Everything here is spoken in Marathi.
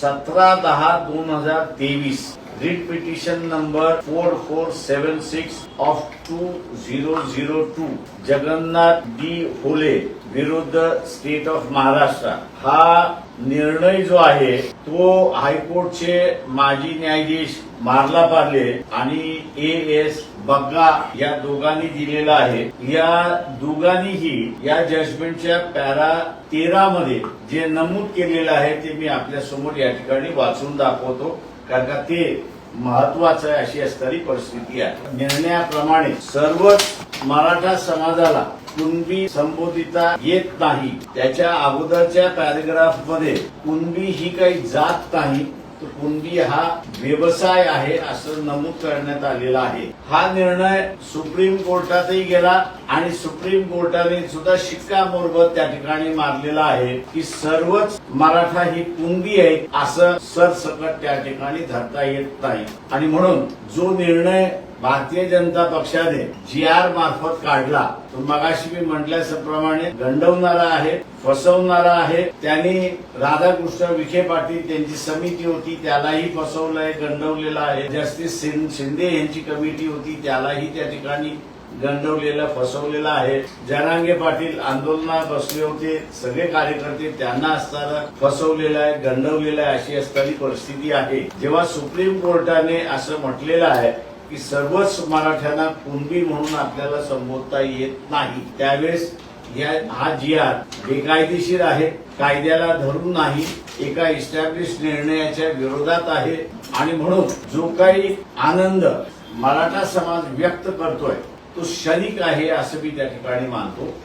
17/10/2023 writ petition number 4476 of 2002 Jagannath D होले विरुद्ध स्टेट ऑफ महाराष्ट्र हा निर्णय जो आहे तो हायकोर्टचे माजी न्यायाधीश मार्ला पार्ले आणि A.S. बग्गा या दोघांनी दिलेला आहे। या दोघांनीही या जजमेंटच्या पॅरा 13 मध्ये जे नमूद केलेलं आहे ते मी आपल्या समोर या ठिकाणी वाचून दाखवतो, कारण का ते महत्वाचं आहे अशी असणारी परिस्थिती आहे। निर्णयाप्रमाणे सर्वच मराठा समाजाला कुणबी संबोधिता येत नाही। त्याच्या अगोदरच्या पॅराग्राफ मध्ये कुणबी ही काही जात नाही, तर कुणबी हा व्यवसाय आहे असं नमूद करण्यात आलेला आहे। हा निर्णय सुप्रीम कोर्टातही गेला आणि सुप्रीम कोर्टाने सुद्धा शिक्कामोर्तब त्या ठिकाणी मारलेला आहे की सर्वच मराठा ही कुणबी आहे असं सरसकट त्या ठिकाणी धरता येत नाही। आणि म्हणून जो निर्णय भारतीय जनता पक्षाने GR मार्फत काढला तो मगाशी मी म्हटल्याप्रमाणे गंडवणारा आहे, फसवणारा आहे। त्यांनी राधाकृष्ण विखे पाटील त्यांची समिती होती त्यालाही फसवलंय, गंडवलेलं आहे। जस्टिस शिंदे यांची कमिटी होती त्यालाही त्या ठिकाणी गंडवलेलं, फसवलेलं आहे। जरांगे पाटील आंदोलनात बसले होते, सगळे कार्यकर्ते त्यांना असताना फसवलेलं आहे, गंडवलेलं आहे अशी असणारी परिस्थिती आहे। जेव्हा सुप्रीम कोर्टाने असं म्हटलेलं आहे की सर्वच मराठ्यांना कुणबी म्हणून आपल्याला संबोधता येत नाही, त्यावेळेस हा GR बेकायदेशीर आहे, कायद्याला धरून नाही, एका इस्टॅब्लिश निर्णयाच्या विरोधात आहे। आणि म्हणून जो काही आनंद मराठा समाज व्यक्त करतोय तो क्षणिक आहे असं मी त्या ठिकाणी मानतो।